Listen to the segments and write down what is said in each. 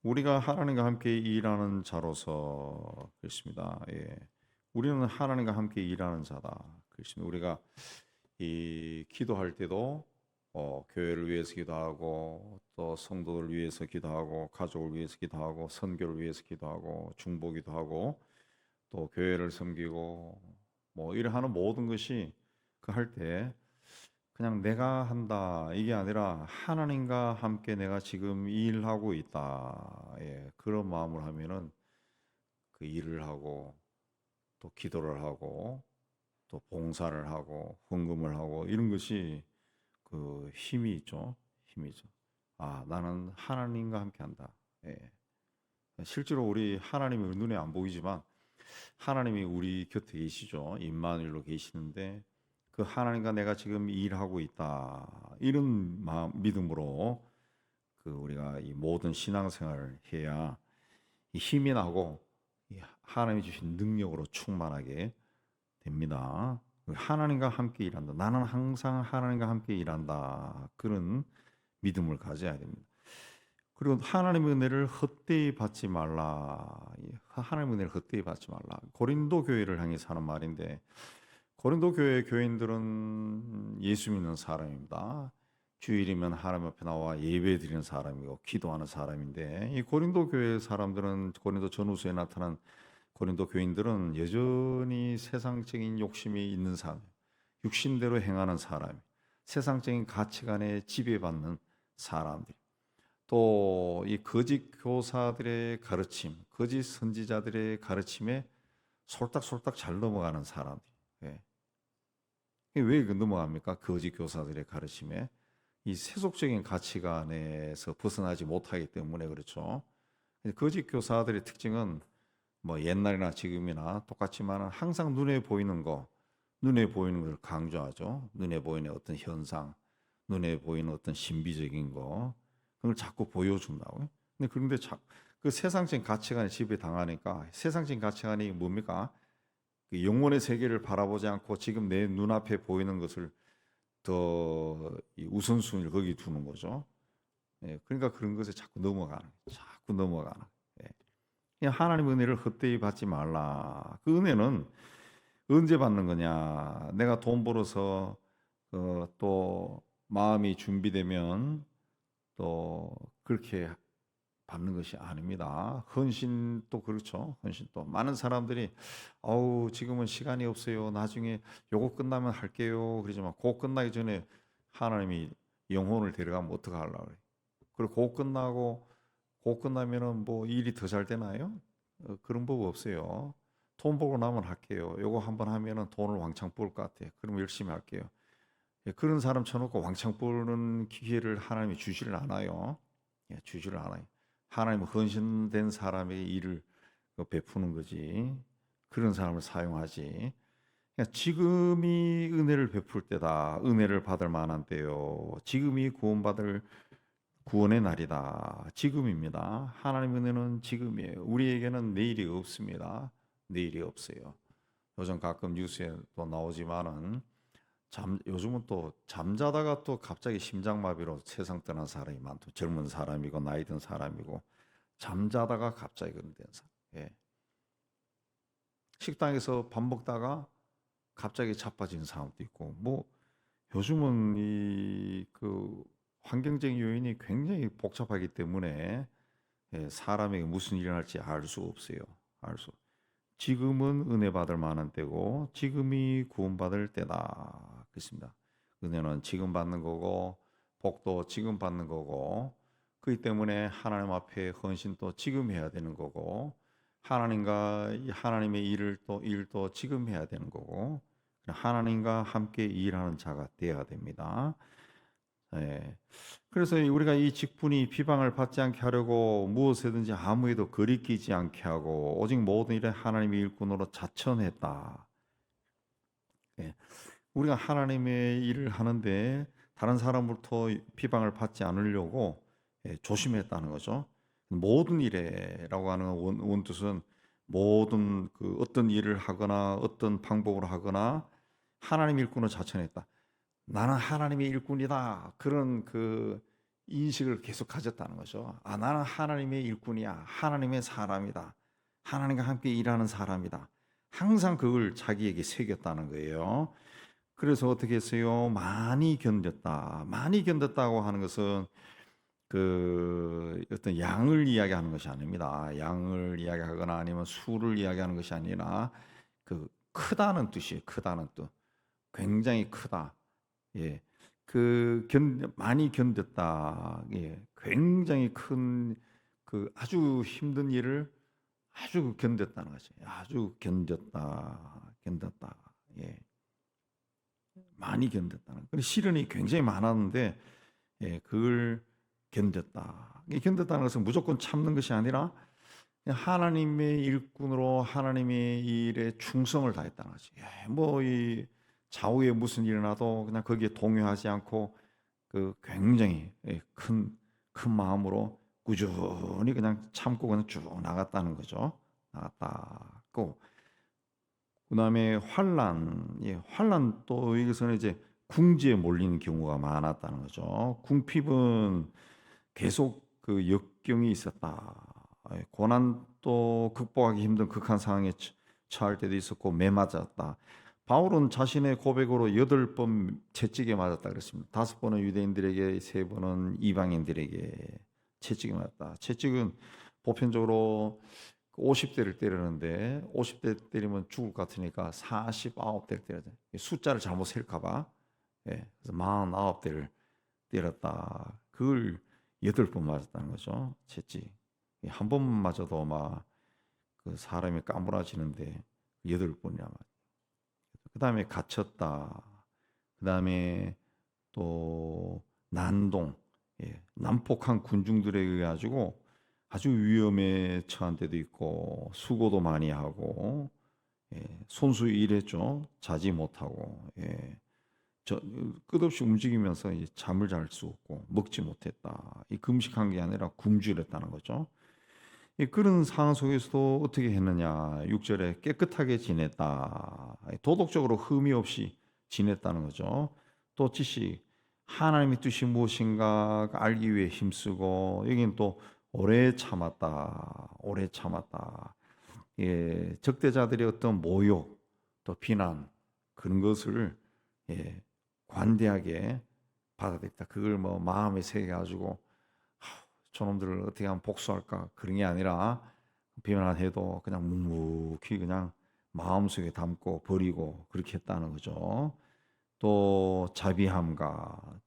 우리가 하나님과 함께 일하는 자로서 그렇습니다. 예. 우리는 하나님과 함께 일하는 자다. 그렇습니다. 우리가 이 기도할 때도 교회를 위해서 기도하고 또 성도를 위해서 기도하고 가족을 위해서 기도하고 선교를 위해서 기도하고 중보기도 하고 또 교회를 섬기고 뭐 이래 하는 모든 것이 그 할 때 그냥 내가 한다 이게 아니라 하나님과 함께 내가 지금 일하고 있다. 예, 그런 마음으로 하면은 그 일을 하고 또 기도를 하고 또 봉사를 하고 헌금을 하고 이런 것이 그 힘이 있죠. 힘이죠. 아, 나는 하나님과 함께 한다. 예. 실제로 우리 하나님이 눈에 안 보이지만 하나님이 우리 곁에 계시죠. 임마누엘로 계시는데 그 하나님과 내가 지금 일하고 있다. 이런 마음, 믿음으로 그 우리가 이 모든 신앙생활을 해야 이 힘이 나고 이 하나님이 주신 능력으로 충만하게 됩니다. 하나님과 함께 일한다. 나는 항상 하나님과 함께 일한다. 그런 믿음을 가져야 됩니다. 그리고 하나님의 은혜를 헛되이 받지 말라. 하나님의 은혜를 헛되이 받지 말라. 고린도 교회를 향해서 하는 말인데 고린도 교회 교인들은 예수 믿는 사람입니다. 주일이면 하나님 앞에 나와 예배 드리는 사람이고 기도하는 사람인데 이 고린도 교회 사람들은 고린도 전후서에 나타난 고린도 교인들은 여전히 세상적인 욕심이 있는 사람, 육신대로 행하는 사람, 세상적인 가치관에 지배받는 사람들. 또 이 거짓 교사들의 가르침, 거짓 선지자들의 가르침에 솔딱솔딱 잘 넘어가는 사람들. 예. 왜 넘어갑니까? 거짓 교사들의 가르침에 이 세속적인 가치관에서 벗어나지 못하기 때문에 그렇죠. 거짓 교사들의 특징은 뭐 옛날이나 지금이나 똑같지만 항상 눈에 보이는 거, 눈에 보이는 걸 강조하죠. 눈에 보이는 어떤 현상, 눈에 보이는 어떤 신비적인 거, 그걸 자꾸 보여준다고요. 그 세상적인 가치관에 지배당하니까 세상적인 가치관이 뭡니까? 그 영혼의 세계를 바라보지 않고 지금 내 눈앞에 보이는 것을 더 우선순위를 거기 두는 거죠. 예, 그러니까 그런 것에 자꾸 넘어가는, 자꾸 넘어가는. 예. 그냥 하나님 은혜를 헛되이 받지 말라. 그 은혜는 언제 받는 거냐? 내가 돈 벌어서 또 마음이 준비되면 또 그렇게 받는 것이 아닙니다. 헌신도 그렇죠. 헌신도 많은 사람들이 아우 지금은 시간이 없어요. 나중에 요거 끝나면 할게요. 그러지만 그거 끝나기 전에 하나님이 영혼을 데려가면 어떡하려고 그래요. 그리고 그거 끝나면은 뭐 일이 더 잘 되나요? 그런 법 없어요. 돈 벌고 나면 할게요. 요거 한번 하면은 돈을 왕창 벌 것 같아. 그럼 열심히 할게요. 예, 그런 사람 쳐놓고 왕창 버는 기회를 하나님이 주지를 않아요. 예, 주지를 않아요. 하나님은 헌신된 사람에게 일을 베푸는 거지. 그런 사람을 사용하지. 그러니까 지금이 은혜를 베풀 때다. 은혜를 받을 만한 때요. 지금이 구원받을 구원의 날이다. 지금입니다. 하나님 은혜는 지금이에요. 우리에게는 내일이 없습니다. 내일이 없어요. 요즘 가끔 뉴스에 또 나오지만은 요즘은 또 잠자다가 또 갑자기 심장마비로 세상 떠난 사람이 많다. 젊은 사람이고 나이 든 사람이고 잠자다가 갑자기 그런 된 사람. 예. 식당에서 밥 먹다가 갑자기 자빠진 사람도 있고 뭐 요즘은 이 그 환경적인 요인이 굉장히 복잡하기 때문에 예, 사람에게 무슨 일이 날지 알 수 없어요. 알 수. 지금은 은혜 받을 만한 때고 지금이 구원받을 때다. 그렇습니다. 은혜는 지금 받는 거고 복도 지금 받는 거고 그렇기 때문에 하나님 앞에 헌신도 지금 해야 되는 거고 하나님과 하나님의 일도 지금 해야 되는 거고 하나님과 함께 일하는 자가 되어야 됩니다. 예. 그래서 우리가 이 직분이 비방을 받지 않게 하려고 무엇이든지 아무에도 거리끼지 않게 하고 오직 모든 일에 하나님의 일꾼으로 자천했다. 예. 우리가 하나님의 일을 하는데 다른 사람으로부터 비방을 받지 않으려고 조심했다는 거죠. 모든 일에라고 하는 원뜻은 모든 그 어떤 일을 하거나 어떤 방법으로 하거나 하나님 일꾼을 자천했다. 나는 하나님의 일꾼이다. 그런 그 인식을 계속 가졌다는 거죠. 아, 나는 하나님의 일꾼이야. 하나님의 사람이다. 하나님과 함께 일하는 사람이다. 항상 그걸 자기에게 새겼다는 거예요. 그래서 어떻게 했어요? 많이 견뎠다. 많이 견뎠다고 하는 것은 그 어떤 양을 이야기하는 것이 아닙니다. 양을 이야기하거나 아니면 수를 이야기하는 것이 아니라 그 크다는 뜻이에요. 크다는 뜻. 굉장히 크다. 예. 많이 견뎠다. 예. 굉장히 큰 그 아주 힘든 일을 아주 견뎠다는 거죠. 아주 견뎠다. 견뎠다. 예. 많이 견뎠다는. 그 시련이 굉장히 많았는데 예, 그걸 견뎠다. 이 견뎠다는 것은 무조건 참는 것이 아니라 그냥 하나님의 일꾼으로 하나님의 일에 충성을 다했다는 거지. 예, 뭐이 좌우에 무슨 일이 나도 그냥 거기에 동요하지 않고 그 굉장히 큰 마음으로 꾸준히 그냥 참고 그냥 쭉 나갔다는 거죠. 나갔다고. 그다음에 환란, 예, 환란 또 여기서는 이제 궁지에 몰리는 경우가 많았다는 거죠. 궁핍은 계속 그 역경이 있었다. 고난 또 극복하기 힘든 극한 상황에 처할 때도 있었고 매 맞았다. 바울은 자신의 고백으로 8번 채찍에 맞았다 그랬습니다. 5번은 유대인들에게, 3번은 이방인들에게 채찍에 맞았다. 채찍은 보편적으로 50대를 때리는데 50대 때리면 죽을 것 같으니까 49대를 때려야 돼. 숫자를 잘못 셀까봐. 예, 그래서 49대를 때렸다. 그걸 8번 맞았다는 거죠. 채찍. 한 번만 맞아도 막 그 사람이 까무라지는데 8번이나 맞. 그 다음에 갇혔다. 그 다음에 또 난동. 예, 난폭한 군중들에 의해 가지고 아주 위험에 처한 때도 있고 수고도 많이 하고 예, 손수 일했죠. 자지 못하고 예, 끝없이 움직이면서 잠을 잘 수 없고 먹지 못했다. 이 금식한 게 아니라 굶주렸다는 거죠. 그런 상황 속에서도 어떻게 했느냐. 6절에 깨끗하게 지냈다. 도덕적으로 흠이 없이 지냈다는 거죠. 또 지식, 하나님의 뜻이 무엇인가 알기 위해 힘쓰고 여기는 또 오래 참았다. 오래 참았다. 예, 적대자들의 어떤 모욕, 또 비난 그런 것을 예, 관대하게 받아들였다. 그걸 뭐 마음에 새겨 가지고 저놈들을 어떻게 하면 복수할까 그런 게 아니라 비난해도 그냥 묵묵히 그냥 마음속에 담고 버리고 그렇게 했다는 거죠. 또 자비함과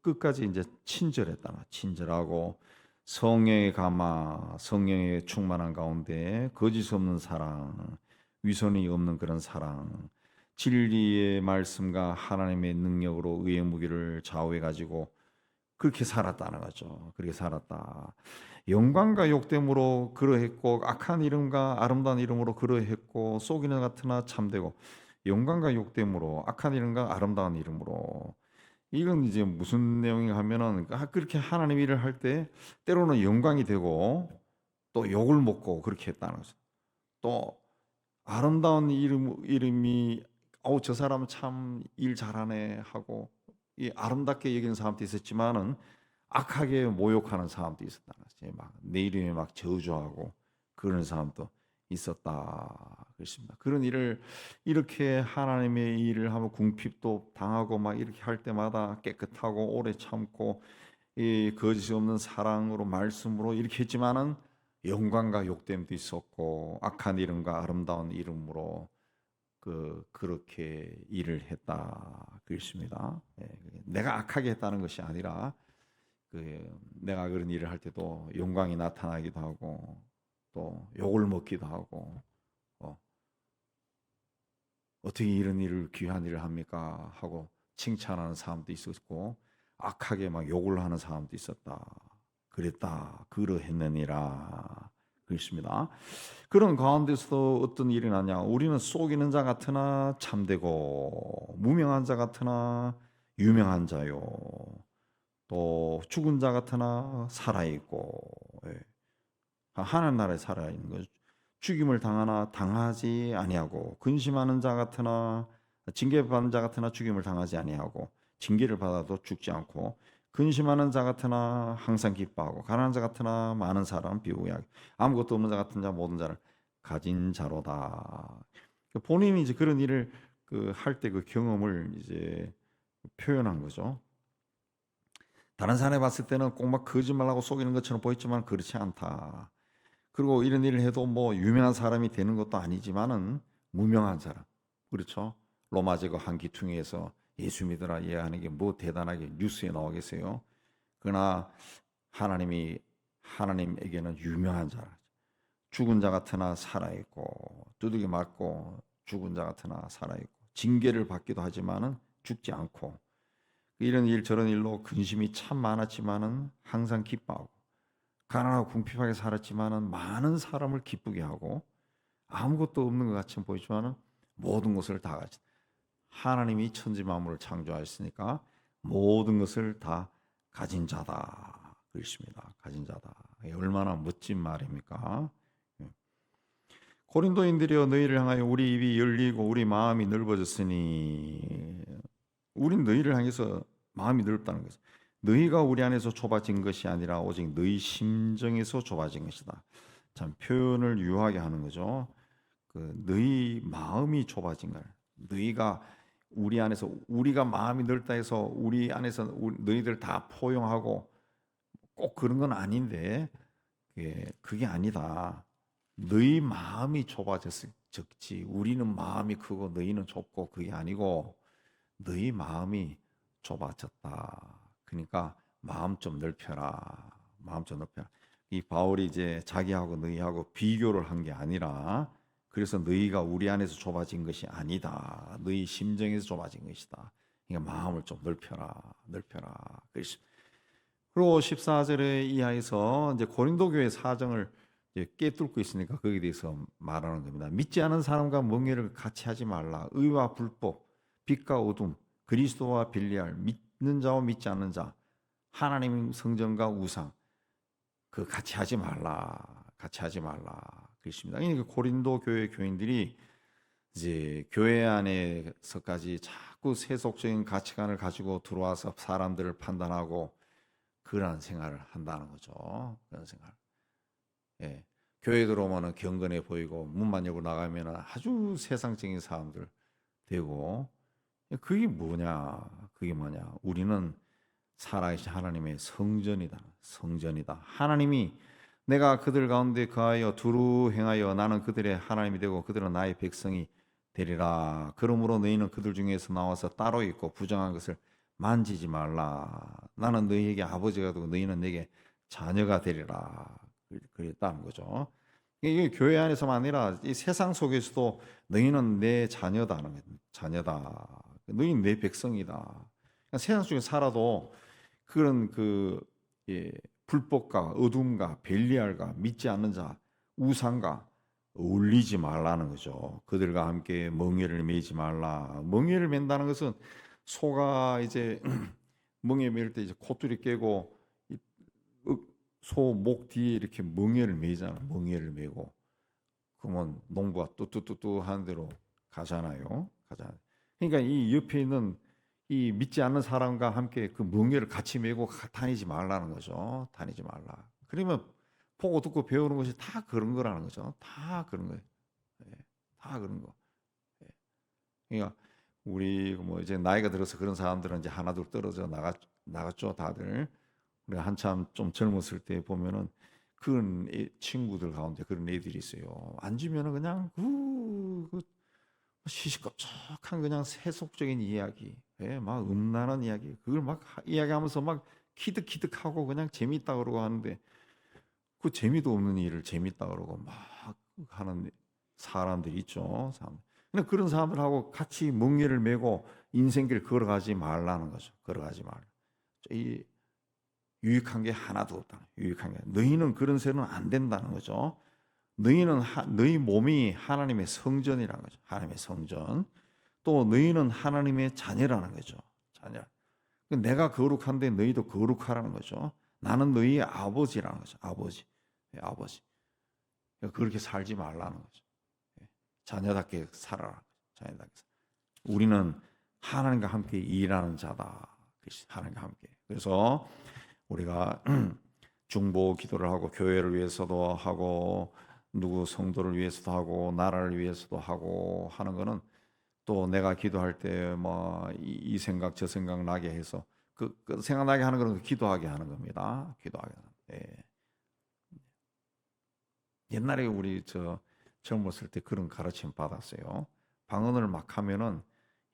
끝까지 이제 친절했다. 친절하고 성령의 감화, 성령의 충만한 가운데 거짓 없는 사랑, 위선이 없는 그런 사랑, 진리의 말씀과 하나님의 능력으로 의의 무기를 좌우해 가지고 그렇게 살았다는 거죠. 그렇게 살았다. 영광과 욕됨으로 그러했고 악한 이름과 아름다운 이름으로 그러했고 속이는 같으나 참되고 영광과 욕됨으로 악한 이름과 아름다운 이름으로 이건 이제 무슨 내용인가 하면은 그렇게 하나님 일을 할 때 때로는 영광이 되고 또 욕을 먹고 그렇게 했다는 거죠. 또 아름다운 이름이 저 사람 참 일 잘하네 하고 이 아름답게 여기는 사람도 있었지만은 악하게 모욕하는 사람도 있었다는 거죠. 막 내 이름에 막 저주하고 그런 사람도 있었다 그렇습니다. 그런 일을 이렇게 하나님의 일을 하면 궁핍도 당하고 막 이렇게 할 때마다 깨끗하고 오래 참고 이 거짓 없는 사랑으로 말씀으로 이렇게 했지만은 영광과 욕됨도 있었고 악한 이름과 아름다운 이름으로 그렇게 일을 했다 그렇습니다. 예, 내가 악하게 했다는 것이 아니라 내가 그런 일을 할 때도 영광이 나타나기도 하고 또 욕을 먹기도 하고 어떻게 이런 일을 귀한 일을 합니까 하고 칭찬하는 사람도 있었고 악하게 막 욕을 하는 사람도 있었다. 그랬다. 그러했느니라. 그렇습니다. 그런 가운데서도 어떤 일이 나냐. 우리는 속이는 자 같으나 참되고 무명한 자 같으나 유명한 자요. 또 죽은 자 같으나 살아있고 예. 하나님 나라에 살아있는 거죠. 죽임을 당하나 당하지 아니하고 근심하는 자 같으나 징계받는 자 같으나 죽임을 당하지 아니하고 징계를 받아도 죽지 않고 근심하는 자 같으나 항상 기뻐하고 가난한 자 같으나 많은 사람 비우게 하기. 아무것도 없는 자 같은 자 모든 자를 가진 자로다. 본인이 이제 그런 일을 할 때 그 경험을 이제 표현한 거죠. 다른 사람이 봤을 때는 꼭 막 거짓말하고 속이는 것처럼 보였지만 그렇지 않다. 그리고 이런 일을 해도 뭐 유명한 사람이 되는 것도 아니지만은 무명한 사람. 그렇죠? 로마 제국 한 기퉁에서 예수 믿으라 이해하는 게 뭐 대단하게 뉴스에 나오겠어요? 그러나 하나님에게는 유명한 자라. 죽은 자 같으나 살아있고 두들겨 맞고 죽은 자 같으나 살아있고 징계를 받기도 하지만은 죽지 않고 이런 일 저런 일로 근심이 참 많았지만은 항상 기뻐하고 가난하고 궁핍하게 살았지만은 많은 사람을 기쁘게 하고 아무것도 없는 것 같이 보이지만은 모든 것을 다 가진 하나님이 천지 만물을 창조하셨으니까 모든 것을 다 가진 자다. 그렇습니다. 가진 자다. 얼마나 멋진 말입니까? 고린도인들이여 너희를 향하여 우리 입이 열리고 우리 마음이 넓어졌으니 우린 너희를 향해서 마음이 넓다는 것이죠. 너희가 우리 안에서 좁아진 것이 아니라 오직 너희 심정에서 좁아진 것이다. 참 표현을 유하게 하는 거죠. 너희 마음이 좁아진 거야. 너희가 우리 안에서 우리가 마음이 넓다 해서 우리 안에서 너희들 다 포용하고 꼭 그런 건 아닌데 그게 아니다. 너희 마음이 좁아졌지. 우리는 마음이 크고 너희는 좁고 그게 아니고 너희 마음이 좁아졌다. 그러니까 마음 좀 넓혀라. 마음 좀 넓혀라. 이 바울이 이제 자기하고 너희하고 비교를 한 게 아니라 그래서 너희가 우리 안에서 좁아진 것이 아니다. 너희 심정에서 좁아진 것이다. 그러니까 마음을 좀 넓혀라. 넓혀라. 그리고 14절의 이하에서 이제 고린도 교회 사정을 이제 꿰뚫고 있으니까 거기에 대해서 말하는 겁니다. 믿지 않은 사람과 멍에를 같이 하지 말라. 의와 불법, 빛과 어둠, 그리스도와 빌리알, 믿는 자와 믿지 않는 자, 하나님 성전과 우상, 같이 하지 말라. 같이 하지 말라. 그렇습니다. 그러니까 고린도 교회 교인들이 이제 교회 안에서까지 자꾸 세속적인 가치관을 가지고 들어와서 사람들을 판단하고 그런 생활을 한다는 거죠. 그런 생활. 예. 교회 들어오면은 경건해 보이고 문만 열고 나가면은 아주 세상적인 사람들 되고 그게 뭐냐? 그게 뭐냐? 우리는 살아계신 하나님의 성전이다. 성전이다. 하나님이 내가 그들 가운데 거하여 두루 행하여 나는 그들의 하나님이 되고 그들은 나의 백성이 되리라. 그러므로 너희는 그들 중에서 나와서 따로 있고 부정한 것을 만지지 말라. 나는 너희에게 아버지가 되고 너희는 내게 자녀가 되리라. 그랬다는 거죠. 이게 교회 안에서만 아니라 이 세상 속에서도 너희는 내 자녀다는 거예요. 자녀다. 너희는 내 백성이다. 그러니까 세상 속에 살아도 그런 불법과 어둠과 벨리알과 믿지 않는 자, 우상과 어울리지 말라는 거죠. 그들과 함께 멍에를 매지 말라. 멍에를 맨다는 것은 소가 이제 멍에 매일 때 이제 콧줄이 깨고 소 목 뒤에 이렇게 멍에를 매잖아. 멍에를 매고 그러면 농부가 뚜뚜뚜뚜 하는 대로 가잖아요. 그러니까 이 옆에 있는 이 믿지 않는 사람과 함께 그 멍에를 같이 메고 다니지 말라는 거죠. 다니지 말라. 그러면 보고 듣고 배우는 것이 다 그런 거라는 거죠. 다 그런 거예요. 예, 다 그런 거. 예. 그러니까 우리 뭐 이제 나이가 들어서 그런 사람들은 이제 하나둘 떨어져 나갔죠, 다들. 우리가 한참 좀 젊었을 때 보면은 그런 친구들 가운데 그런 애들이 있어요. 앉으면은 그냥 시시껍적한 그냥 세속적인 이야기, 막 음란한 이야기, 그걸 막 이야기하면서 막 키득키득하고 그냥 재밌다 그러고 하는데 그 재미도 없는 일을 재밌다 그러고 막 하는 사람들이 있죠. 근데 그런 사람들하고 같이 멍에를 메고 인생길 걸어가지 말라는 거죠. 걸어가지 말. 이 유익한 게 하나도 없다. 유익한 게 너희는 그런 새는 안 된다는 거죠. 너희 몸이 하나님의 성전이라는 거죠. 하나님의 성전. 또 너희는 하나님의 자녀라는 거죠. 자녀. 내가 거룩한데 너희도 거룩하라는 거죠. 나는 너희의 아버지라는 거죠. 아버지. 아버지. 그렇게 살지 말라는 거죠. 자녀답게 살아라. 자녀답게. 우리는 하나님과 함께 일하는 자다. 하나님과 함께. 그래서 우리가 중보 기도를 하고 교회를 위해서도 하고 누구 성도를 위해서도 하고 나라를 위해서도 하고 하는 거는 또 내가 기도할 때 뭐 이 생각 저 생각 나게 해서 그 생각나게 하는 거는 기도하게 하는 겁니다. 기도하게 하는. 예. 옛날에 우리 젊었을 때 그런 가르침 받았어요. 방언을 막 하면은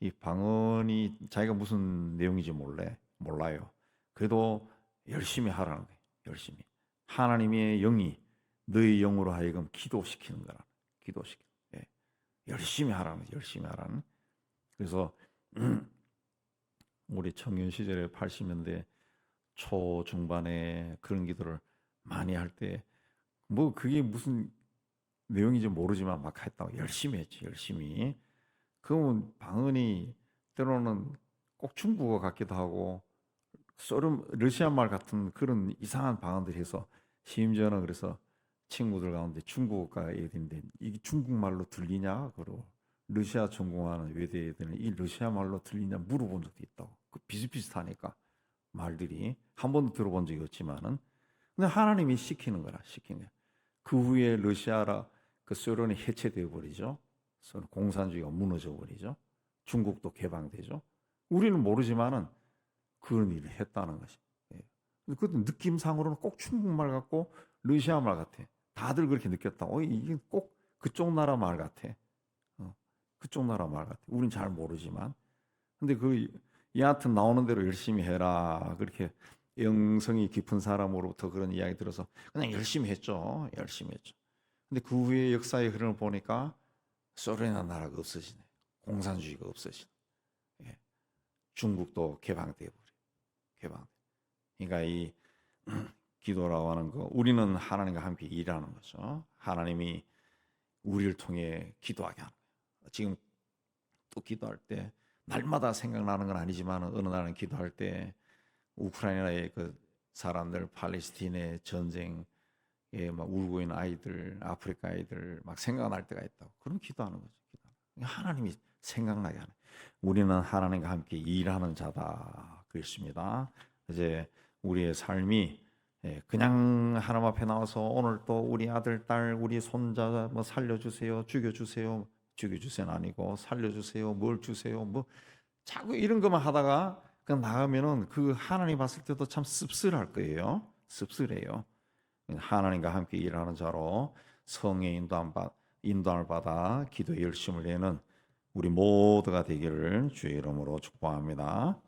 이 방언이 자기가 무슨 내용인지 몰라요. 그래도 열심히 하라는 거예요. 열심히. 하나님의 영이 너의 영으로 하여금 기도시키는 거라. 기도시키. 예. 열심히 하라는 거예요. 열심히 하라는. 그래서 우리 청년 시절에 80년대 초중반에 그런 기도를 많이 할 때 뭐 그게 무슨 내용인지 모르지만 막 했다고 열심히 했지. 열심히. 그러면 방언이 때로는 꼭 중국어 같기도 하고 러시아 말 같은 그런 이상한 방언들이 해서 심지어는 그래서 친구들 가운데 중국어가 애들인데 이게 중국말로 들리냐 그러고 러시아 전공하는 외대 애들은 이 러시아 말로 들리냐 물어본 적도 있다고. 그 비슷비슷하니까 말들이 한 번도 들어본 적이 없지만은 근데 하나님이 시키는 거라 시키는 거야. 그 후에 러시아라 그 소련이 해체되어 버리죠. 공산주의가 무너져 버리죠. 중국도 개방되죠. 우리는 모르지만은 그런 일을 했다는 것이. 예. 그것도 느낌상으로는 꼭 중국말 같고 러시아 말 같아. 다들 그렇게 느꼈다. 이게 꼭 그쪽 나라 말 같아. 그쪽 나라 말 같아. 우린 잘 모르지만. 근데 여하튼 나오는 대로 열심히 해라. 그렇게 영성이 깊은 사람으로부터 그런 이야기 들어서 그냥 열심히 했죠. 열심히 했죠. 근데 그 후에 역사의 흐름을 보니까 소련이라는 나라가 없어지네. 공산주의가 없어지네. 예. 중국도 개방돼 버려. 개방. 그러니까 이 기도라고 하는 거 우리는 하나님과 함께 일하는 거죠. 하나님이 우리를 통해 기도하게 하는 거예요. 지금 또 기도할 때 날마다 생각나는 건 아니지만 어느 날은 기도할 때 우크라이나의 그 사람들 팔레스틴의 전쟁에 막 울고 있는 아이들, 아프리카 아이들 막 생각날 때가 있다고. 그럼 기도하는 거죠. 하나님이 생각나게 하는. 우리는 하나님과 함께 일하는 자다. 그렇습니다. 이제 우리의 삶이 그냥 하나님 앞에 나와서 오늘 또 우리 아들, 딸, 우리 손자 뭐 살려주세요, 죽여주세요, 죽여주세요는 아니고 살려주세요, 뭘 주세요, 뭐 자꾸 이런 것만 하다가 그냥 나가면은 그 하나님 봤을 때도 참 씁쓸할 거예요. 씁쓸해요. 하나님과 함께 일하는 자로 성의 인도함을 받아 기도에 열심을 내는 우리 모두가 되기를 주의 이름으로 축복합니다.